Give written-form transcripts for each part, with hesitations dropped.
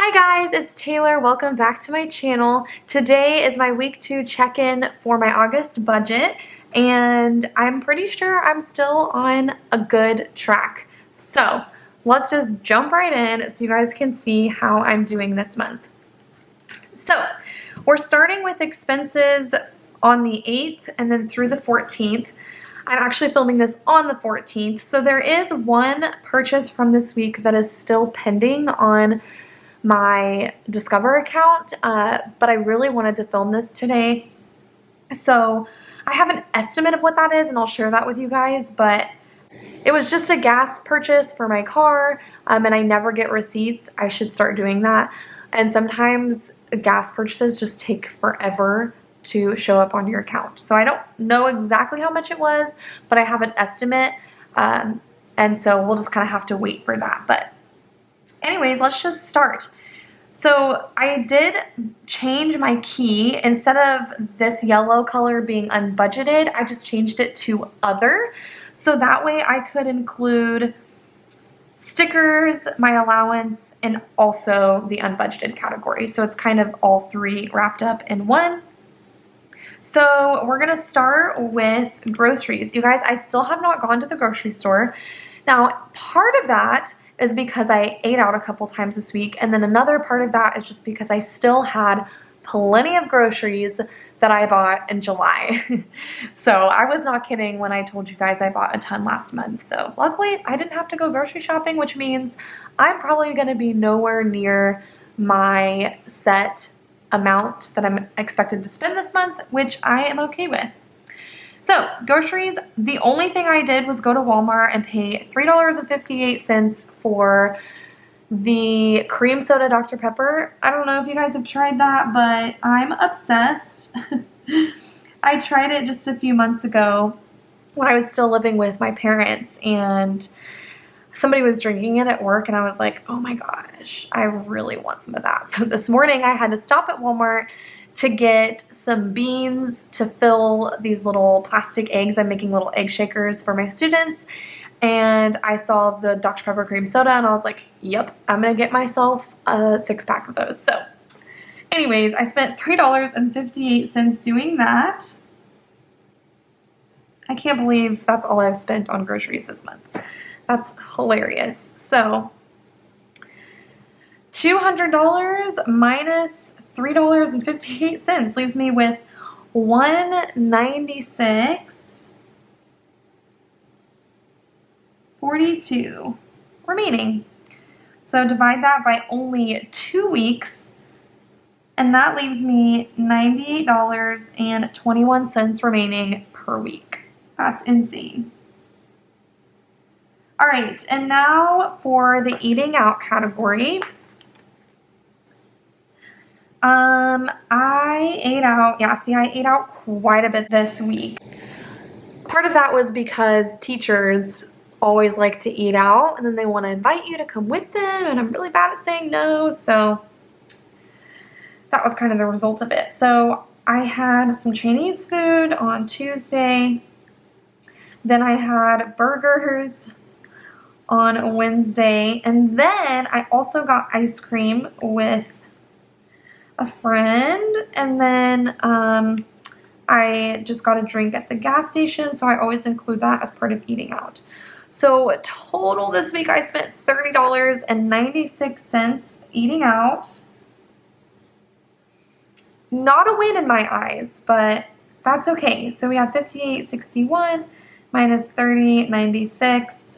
Hi guys, it's Taylor. Welcome back to my channel. Today is my week 2 check-in for my August budget, and I'm pretty sure I'm still on a good track. So let's just jump right in so you guys can see how I'm doing this month. So we're starting with expenses on the 8th and then through the 14th. I'm actually filming this on the 14th, so there is one purchase from this week that is still pending on my Discover account, but I really wanted to film this today. So I have an estimate of what that is, and I'll share that with you guys, but it was just a gas purchase for my car, and I never get receipts. I should start doing that. And sometimes gas purchases just take forever to show up on your account. So I don't know exactly how much it was, but I have an estimate, and so we'll just kind of have to wait for that. But anyways, let's just start. So I did change my key. Instead of this yellow color being unbudgeted, I just changed it to other. So that way I could include stickers, my allowance, and also the unbudgeted category. So it's kind of all three wrapped up in one. So we're gonna start with groceries. You guys, I still have not gone to the grocery store. Now, part of that is because I ate out a couple times this week, and then another part of that is just because I still had plenty of groceries that I bought in July. So I was not kidding when I told you guys I bought a ton last month. So luckily I didn't have to go grocery shopping, which means I'm probably gonna be nowhere near my set amount that I'm expected to spend this month, which I am okay with. So groceries, the only thing I did was go to Walmart and pay $3.58 for the cream soda Dr. Pepper. I don't know if you guys have tried that, but I'm obsessed. I tried it just a few months ago when I was still living with my parents, and somebody was drinking it at work, and I was like, oh my gosh, I really want some of that. So this morning I had to stop at Walmart to get some beans to fill these little plastic eggs. I'm making little egg shakers for my students, and I saw the Dr. Pepper cream soda, and I was like, yep, I'm gonna get myself a 6-pack of those. So anyways, I spent $3.58 doing that. I can't believe that's all I've spent on groceries this month. That's hilarious. So $200 minus $3.58 leaves me with $196.42 remaining. So divide that by only 2 weeks, and that leaves me $98.21 remaining per week. That's insane. All right, and now for the eating out category. I ate out, I ate out quite a bit this week. Part of that was because teachers always like to eat out, and then they want to invite you to come with them, and I'm really bad at saying no, so that was kind of the result of it. So I had some Chinese food on Tuesday, then I had burgers on Wednesday, and then I also got ice cream with a friend, and then I just got a drink at the gas station, so I always include that as part of eating out. So total this week I spent $30.96 eating out. Not a win in my eyes, but that's okay. So we have $58.61 minus $30.96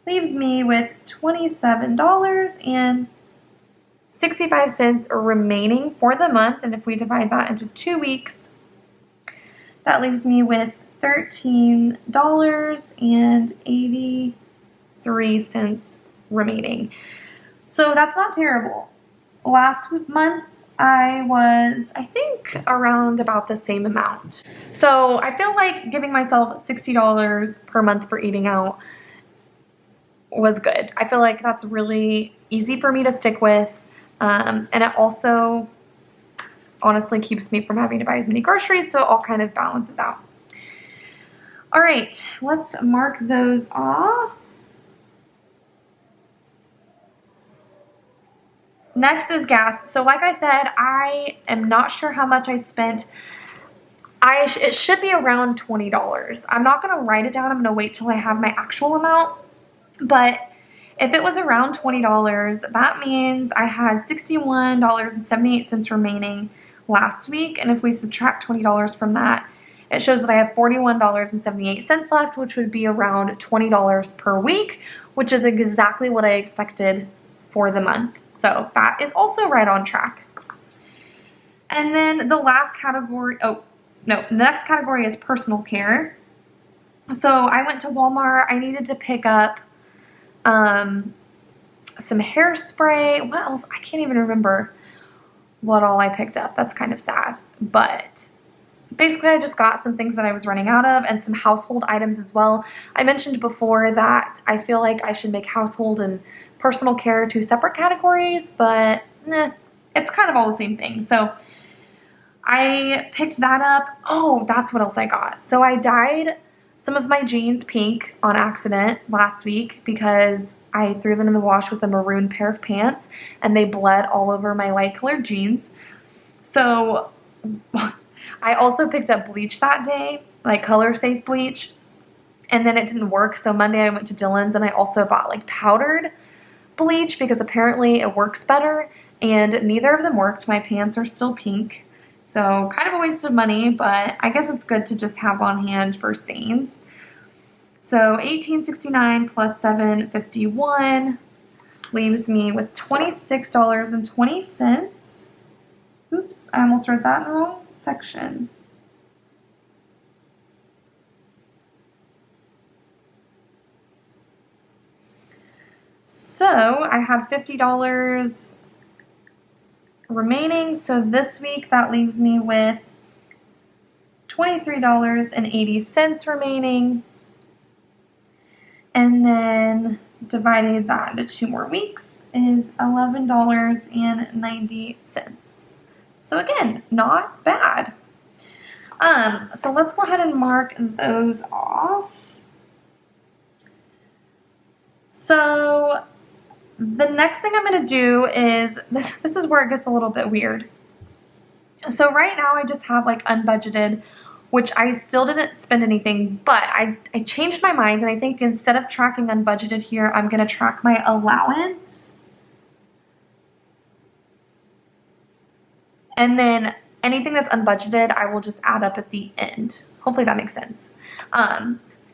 leaves me with $27.65 remaining for the month, and if we divide that into 2 weeks, that leaves me with $13.83 remaining. So that's not terrible. Last month I was, I think, around about the same amount. So I feel like giving myself $60 per month for eating out was good. I feel like that's really easy for me to stick with. And it also honestly keeps me from having to buy as many groceries, so it all kind of balances out. All right, let's mark those off. Next is gas. So like I said, I am not sure how much I spent. It should be around $20. I'm not going to write it down. I'm going to wait till I have my actual amount. But if it was around $20, that means I had $61.78 remaining last week. And if we subtract $20 from that, it shows that I have $41.78 left, which would be around $20 per week, which is exactly what I expected for the month. So that is also right on track. And then the last category, the next category is personal care. So I went to Walmart. I needed to pick up some hairspray. What else? I can't even remember what all I picked up. That's kind of sad. But basically, I just got some things that I was running out of and some household items as well. I mentioned before that I feel like I should make household and personal care two separate categories, but it's kind of all the same thing. So I picked that up. Oh, that's what else I got. So I dyed some of my jeans pink on accident last week because I threw them in the wash with a maroon pair of pants and they bled all over my light colored jeans. So I also picked up bleach that day, like color safe bleach, and then it didn't work. So Monday I went to Dillon's and I also bought like powdered bleach because apparently it works better, and neither of them worked. My pants are still pink. So kind of a waste of money, but I guess it's good to just have on hand for stains. So $18.69 plus $7.51 leaves me with $26.20. Oops, I almost wrote that in the wrong section. So I had $50 remaining, so this week that leaves me with $23.80 remaining, and then divided that into 2 more weeks is $11.90. So again, not bad. So let's go ahead and mark those off. So the next thing I'm going to do is, this is where it gets a little bit weird. So right now I just have like unbudgeted, which I still didn't spend anything, but I changed my mind, and I think instead of tracking unbudgeted here, I'm going to track my allowance. And then anything that's unbudgeted, I will just add up at the end. Hopefully that makes sense.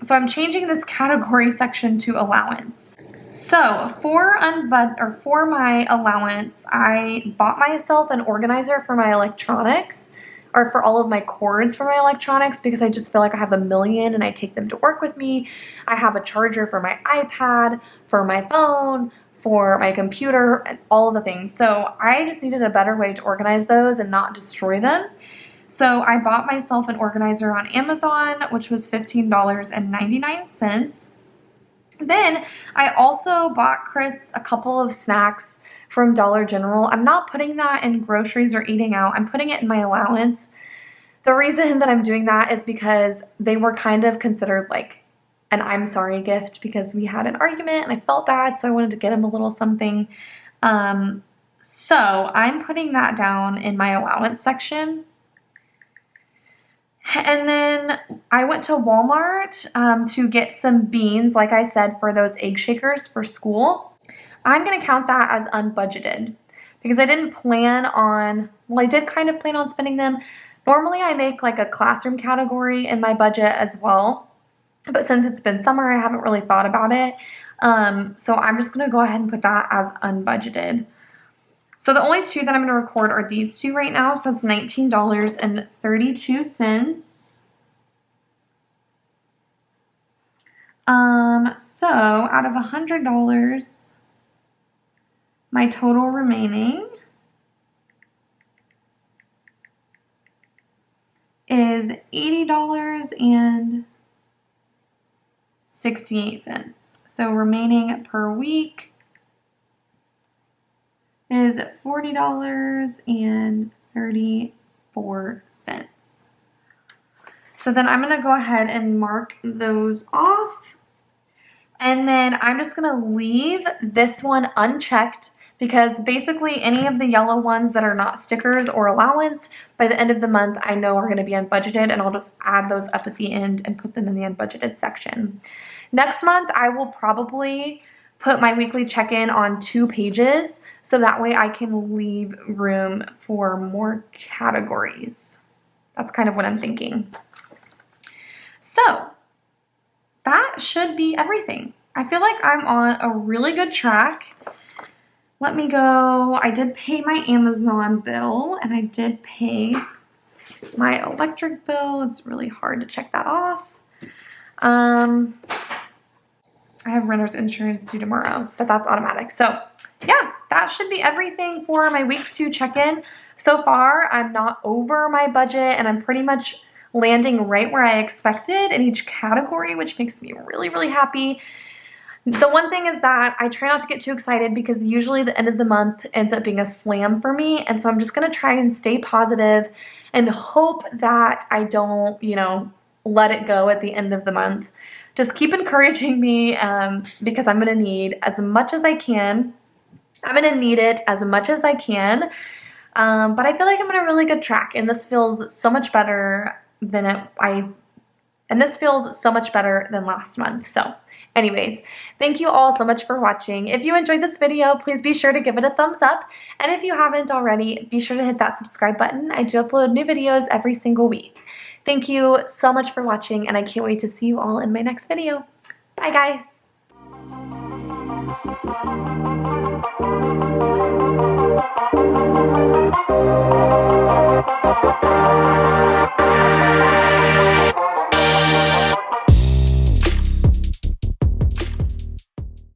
So I'm changing this category section to allowance. So for my allowance, I bought myself an organizer for my electronics, or for all of my cords for my electronics, because I just feel like I have a million and I take them to work with me. I have a charger for my iPad, for my phone, for my computer, and all of the things. So I just needed a better way to organize those and not destroy them. So I bought myself an organizer on Amazon, which was $15.99. Then I also bought Chris a couple of snacks from Dollar General. I'm not putting that in groceries or eating out. I'm putting it in my allowance. The reason that I'm doing that is because they were kind of considered like an I'm sorry gift, because we had an argument and I felt bad, so I wanted to get him a little something. So I'm putting that down in my allowance section. And then I went to Walmart to get some beans, like I said, for those egg shakers for school. I'm going to count that as unbudgeted because I didn't plan on, well, I did kind of plan on spending them. Normally I make like a classroom category in my budget as well, but since it's been summer, I haven't really thought about it. So I'm just going to go ahead and put that as unbudgeted. So the only two that I'm going to record are these two right now. So that's $19.32. So out of $100, my total remaining is $80.68. So remaining per week is $40.34. So then I'm going to go ahead and mark those off. And then I'm just going to leave this one unchecked because basically any of the yellow ones that are not stickers or allowance, by the end of the month, I know are gonna be unbudgeted, and I'll just add those up at the end and put them in the unbudgeted section. Next month, I will probably put my weekly check-in on 2 pages, so that way I can leave room for more categories. That's kind of what I'm thinking. So that should be everything. I feel like I'm on a really good track. Let me go. I did pay my Amazon bill, and I did pay my electric bill. It's really hard to check that off. I have renter's insurance due tomorrow, but that's automatic. So yeah, that should be everything for my week 2 check-in. So far, I'm not over my budget, and I'm pretty much landing right where I expected in each category, which makes me really, really happy. The one thing is that I try not to get too excited, because usually the end of the month ends up being a slam for me. And so I'm just going to try and stay positive and hope that I don't, let it go at the end of the month. Just keep encouraging me, because I'm going to need as much as I can. I'm going to need it as much as I can. But I feel like I'm on a really good track, and this feels so much better than last month. So anyways, thank you all so much for watching. If you enjoyed this video, please be sure to give it a thumbs up. And if you haven't already, be sure to hit that subscribe button. I do upload new videos every single week. Thank you so much for watching, and I can't wait to see you all in my next video. Bye, guys.